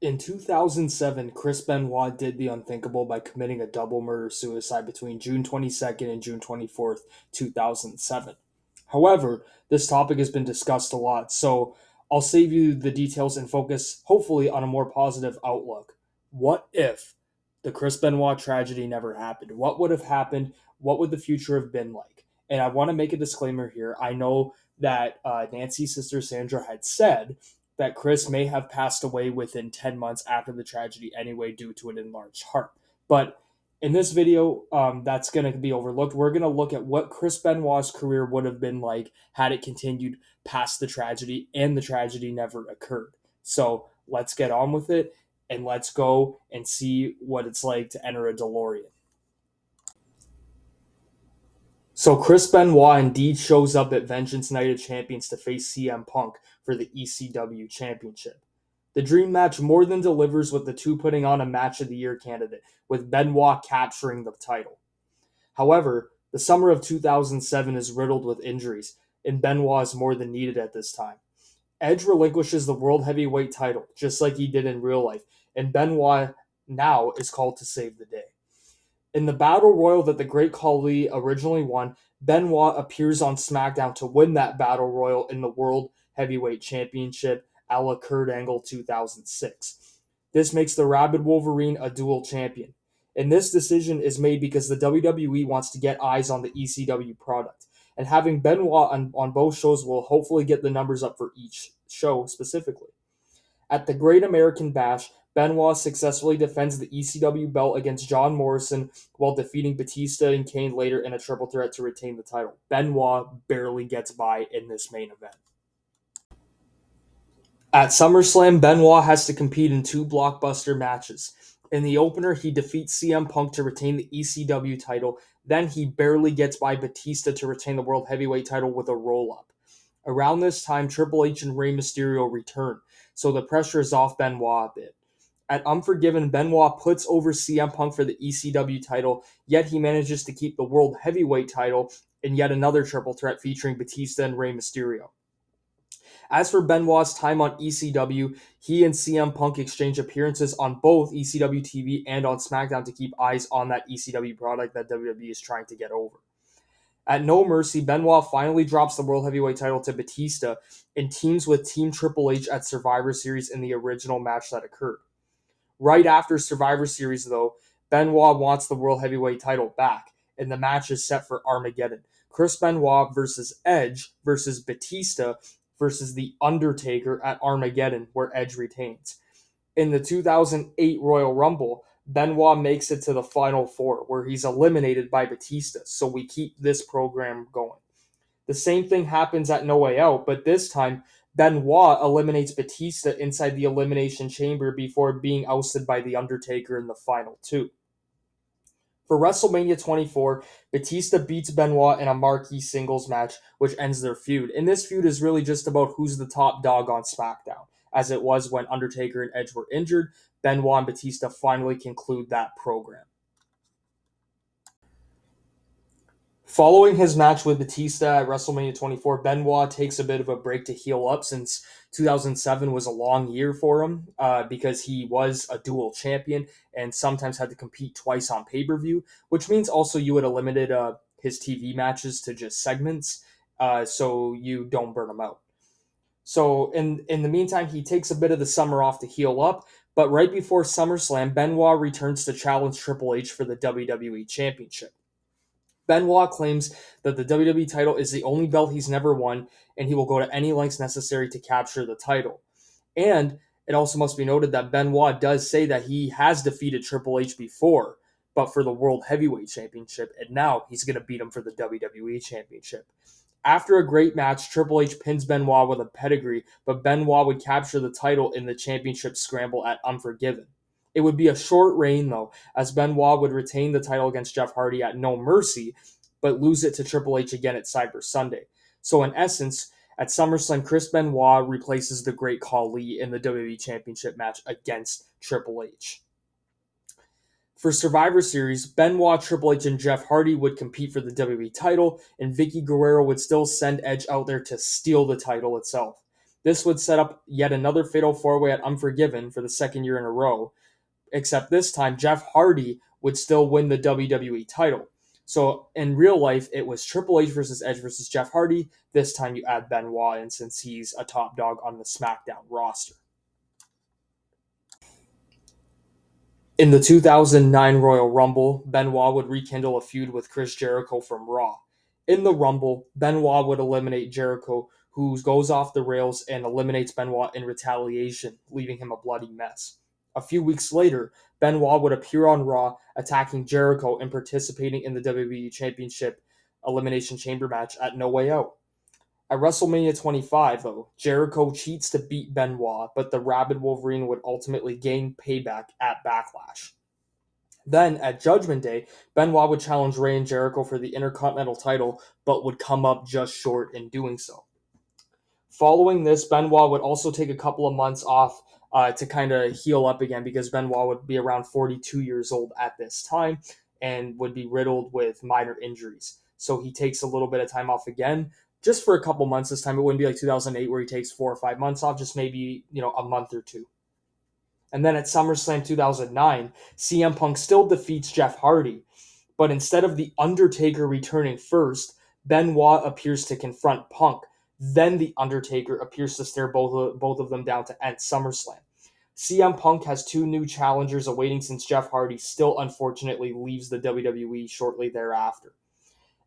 In 2007, Chris Benoit did the unthinkable by committing a double murder suicide between June 22nd and June 24th, 2007. However, this topic has been discussed a lot, so I'll save you the details and focus, hopefully, on a more positive outlook. What if the Chris Benoit tragedy never happened? What would have happened? What would the future have been like? And I want to make a disclaimer here. I know that Nancy's sister Sandra had said that Chris may have passed away within 10 months after the tragedy anyway due to an enlarged heart. But in this video, that's going to be overlooked. We're going to look at what Chris Benoit's career would have been like had it continued past the tragedy and the tragedy never occurred. So let's get on with it and let's go and see what it's like to enter a DeLorean. So Chris Benoit indeed shows up at Vengeance Night of Champions to face CM Punk for the ECW Championship. The dream match more than delivers with the two putting on a match of the year candidate, with Benoit capturing the title. However, the summer of 2007 is riddled with injuries, and Benoit is more than needed at this time. Edge relinquishes the World Heavyweight title, just like he did in real life, and Benoit now is called to save the day. In the Battle Royal that the Great Khali originally won, Benoit appears on SmackDown to win that Battle Royal in the World Heavyweight Championship a la Kurt Angle 2006. This makes the Rabid Wolverine a dual champion. And this decision is made because the WWE wants to get eyes on the ECW product. And having Benoit on both shows will hopefully get the numbers up for each show specifically. At the Great American Bash, Benoit successfully defends the ECW belt against John Morrison while defeating Batista and Kane later in a triple threat to retain the title. Benoit barely gets by in this main event. At SummerSlam, Benoit has to compete in two blockbuster matches. In the opener, he defeats CM Punk to retain the ECW title. Then he barely gets by Batista to retain the World Heavyweight title with a roll up. Around this time, Triple H and Rey Mysterio return, so the pressure is off Benoit a bit. At Unforgiven, Benoit puts over CM Punk for the ECW title, yet he manages to keep the World Heavyweight title in yet another triple threat featuring Batista and Rey Mysterio. As for Benoit's time on ECW, he and CM Punk exchange appearances on both ECW TV and on SmackDown to keep eyes on that ECW product that WWE is trying to get over. At No Mercy, Benoit finally drops the World Heavyweight title to Batista and teams with Team Triple H at Survivor Series in the original match that occurred. Right after Survivor Series, though, Benoit wants the World Heavyweight title back, and the match is set for Armageddon. Chris Benoit versus Edge versus Batista versus The Undertaker at Armageddon, where Edge retains. In the 2008 Royal Rumble, Benoit makes it to the Final Four, where he's eliminated by Batista, so we keep this program going. The same thing happens at No Way Out, but this time Benoit eliminates Batista inside the Elimination Chamber before being ousted by The Undertaker in the final two. For WrestleMania 24, Batista beats Benoit in a marquee singles match, which ends their feud. And this feud is really just about who's the top dog on SmackDown, as it was when Undertaker and Edge were injured. Benoit and Batista finally conclude that program. Following his match with Batista at WrestleMania 24, Benoit takes a bit of a break to heal up since 2007 was a long year for him because he was a dual champion and sometimes had to compete twice on pay per view, which means also you would have limited his TV matches to just segments so you don't burn him out. So in the meantime, he takes a bit of the summer off to heal up, but right before SummerSlam, Benoit returns to challenge Triple H for the WWE Championship. Benoit claims that the WWE title is the only belt he's never won, and he will go to any lengths necessary to capture the title. And it also must be noted that Benoit does say that he has defeated Triple H before, but for the World Heavyweight Championship, and now he's going to beat him for the WWE Championship. After a great match, Triple H pins Benoit with a pedigree, but Benoit would capture the title in the championship scramble at Unforgiven. It would be a short reign, though, as Benoit would retain the title against Jeff Hardy at No Mercy, but lose it to Triple H again at Cyber Sunday. So, in essence, at SummerSlam, Chris Benoit replaces the Great Khali in the WWE Championship match against Triple H. For Survivor Series, Benoit, Triple H, and Jeff Hardy would compete for the WWE title, and Vicky Guerrero would still send Edge out there to steal the title itself. This would set up yet another fatal four-way at Unforgiven for the second year in a row, except this time Jeff Hardy would still win the WWE title. So in real life, it was Triple H versus Edge versus Jeff Hardy. This time you add Benoit in since he's a top dog on the SmackDown roster. In the 2009 Royal Rumble, Benoit would rekindle a feud with Chris Jericho from Raw. In the Rumble, Benoit would eliminate Jericho, who goes off the rails and eliminates Benoit in retaliation, leaving him a bloody mess. A few weeks later, Benoit would appear on Raw, attacking Jericho and participating in the WWE Championship Elimination Chamber match at No Way Out. At WrestleMania 25, though, Jericho cheats to beat Benoit, but the Rabid Wolverine would ultimately gain payback at Backlash. Then, at Judgment Day, Benoit would challenge Rey and Jericho for the Intercontinental title, but would come up just short in doing so. Following this, Benoit would also take a couple of months off to kind of heal up again because Benoit would be around 42 years old at this time and would be riddled with minor injuries. So he takes a little bit of time off again, just for a couple months this time. It wouldn't be like 2008 where he takes 4 or 5 months off, just maybe, a month or two. And then at SummerSlam 2009, CM Punk still defeats Jeff Hardy, but instead of The Undertaker returning first, Benoit appears to confront Punk. Then The Undertaker appears to stare both of them down to end SummerSlam. CM Punk has two new challengers awaiting since Jeff Hardy still unfortunately leaves the WWE shortly thereafter.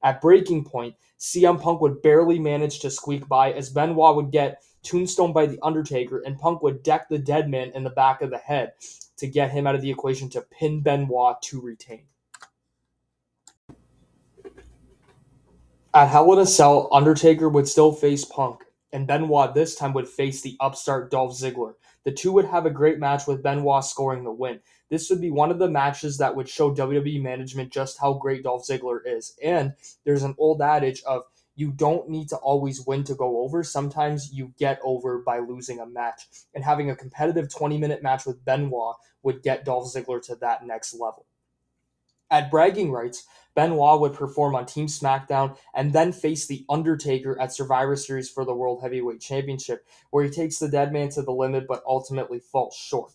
At breaking point, CM Punk would barely manage to squeak by as Benoit would get tombstone by The Undertaker and Punk would deck the dead man in the back of the head to get him out of the equation to pin Benoit to retain. At Hell in a Cell, Undertaker would still face Punk, and Benoit this time would face the upstart Dolph Ziggler. The two would have a great match with Benoit scoring the win. This would be one of the matches that would show WWE management just how great Dolph Ziggler is. And there's an old adage of you don't need to always win to go over. Sometimes you get over by losing a match. And having a competitive 20-minute match with Benoit would get Dolph Ziggler to that next level. At Bragging Rights, Benoit would perform on Team SmackDown and then face The Undertaker at Survivor Series for the World Heavyweight Championship, where he takes the dead man to the limit but ultimately falls short.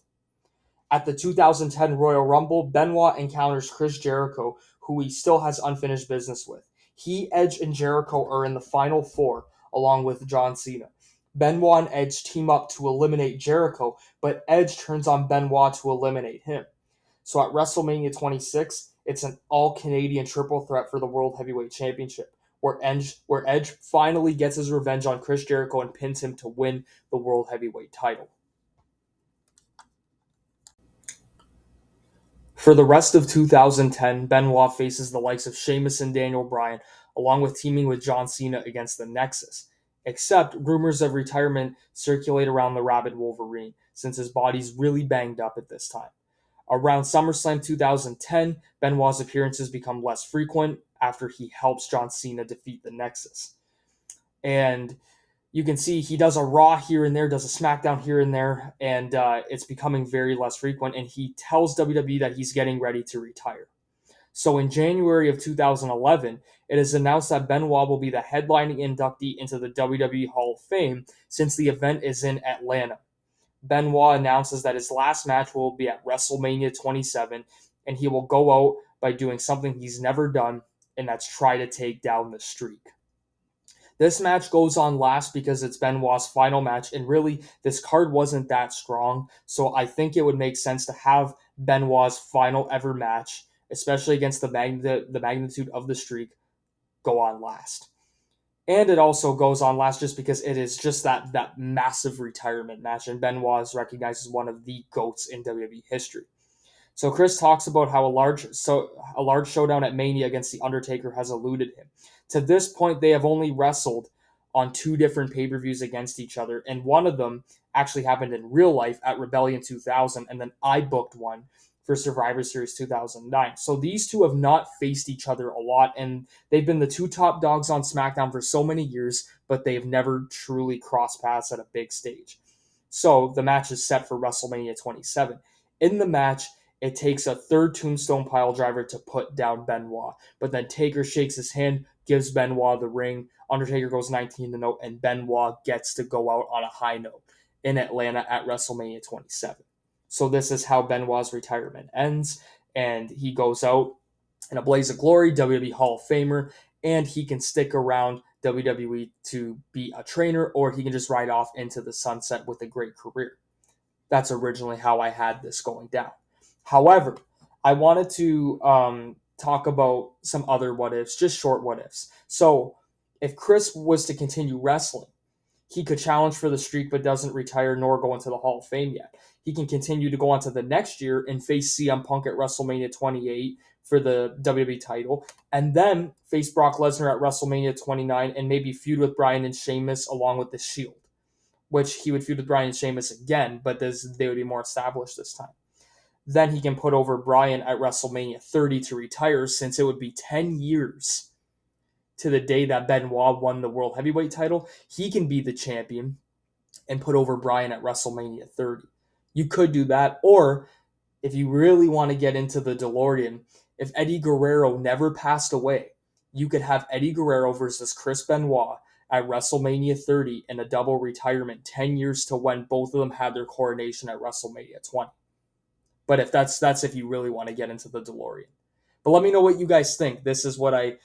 At the 2010 Royal Rumble, Benoit encounters Chris Jericho, who he still has unfinished business with. He, Edge, and Jericho are in the Final Four, along with John Cena. Benoit and Edge team up to eliminate Jericho, but Edge turns on Benoit to eliminate him. So at WrestleMania 26, it's an all-Canadian triple threat for the World Heavyweight Championship, where Edge finally gets his revenge on Chris Jericho and pins him to win the World Heavyweight title. For the rest of 2010, Benoit faces the likes of Sheamus and Daniel Bryan, along with teaming with John Cena against the Nexus. Except rumors of retirement circulate around the Rabid Wolverine, since his body's really banged up at this time. Around SummerSlam 2010, Benoit's appearances become less frequent after he helps John Cena defeat the Nexus. And you can see he does a Raw here and there, does a SmackDown here and there, and it's becoming very less frequent. And he tells WWE that he's getting ready to retire. So in January of 2011, it is announced that Benoit will be the headlining inductee into the WWE Hall of Fame since the event is in Atlanta. Benoit announces that his last match will be at WrestleMania 27, and he will go out by doing something he's never done, and that's try to take down the streak. This match goes on last because it's Benoit's final match, and really, this card wasn't that strong, so I think it would make sense to have Benoit's final ever match, especially against the magnitude of the streak, go on last. And it also goes on last just because it is just that massive retirement match, and Benoit is recognized as one of the GOATs in WWE history. So Chris talks about how a large showdown at Mania against The Undertaker has eluded him. To this point, they have only wrestled on two different pay-per-views against each other, and one of them actually happened in real life at Rebellion 2000, and then I booked one for Survivor Series 2009. So these two have not faced each other a lot, and they've been the two top dogs on SmackDown for so many years, but they've never truly crossed paths at a big stage. So the match is set for WrestleMania 27. In the match, it takes a third tombstone pile driver to put down Benoit, but then Taker shakes his hand, gives Benoit the ring. Undertaker goes 19-0, and Benoit gets to go out on a high note in Atlanta at WrestleMania 27. So this is how Benoit's retirement ends, and he goes out in a blaze of glory, WWE Hall of Famer, and he can stick around WWE to be a trainer, or he can just ride off into the sunset with a great career. That's originally how I had this going down. However, I wanted to talk about some other what ifs, just short what ifs. So, if Chris was to continue wrestling, he could challenge for the streak but doesn't retire nor go into the Hall of Fame yet. He can continue to go on to the next year and face CM Punk at WrestleMania 28 for the WWE title, and then face Brock Lesnar at WrestleMania 29 and maybe feud with Bryan and Sheamus along with the Shield, which he would feud with Bryan and Sheamus again, but they would be more established this time. Then he can put over Bryan at WrestleMania 30 to retire, since it would be 10 years to the day that Benoit won the World Heavyweight title. He can be the champion and put over Bryan at WrestleMania 30. You could do that, or if you really want to get into the DeLorean, if Eddie Guerrero never passed away, you could have Eddie Guerrero versus Chris Benoit at WrestleMania 30 in a double retirement, 10 years to when both of them had their coronation at WrestleMania 20. But if that's if you really want to get into the DeLorean. But let me know what you guys think. This is what I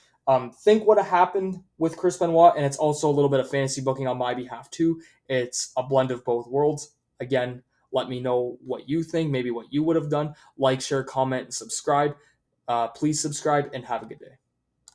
think would have happened with Chris Benoit, and it's also a little bit of fantasy booking on my behalf too. It's a blend of both worlds. Again, let me know what you think, maybe what you would have done. Like, share, comment, and subscribe. Please subscribe, and have a good day.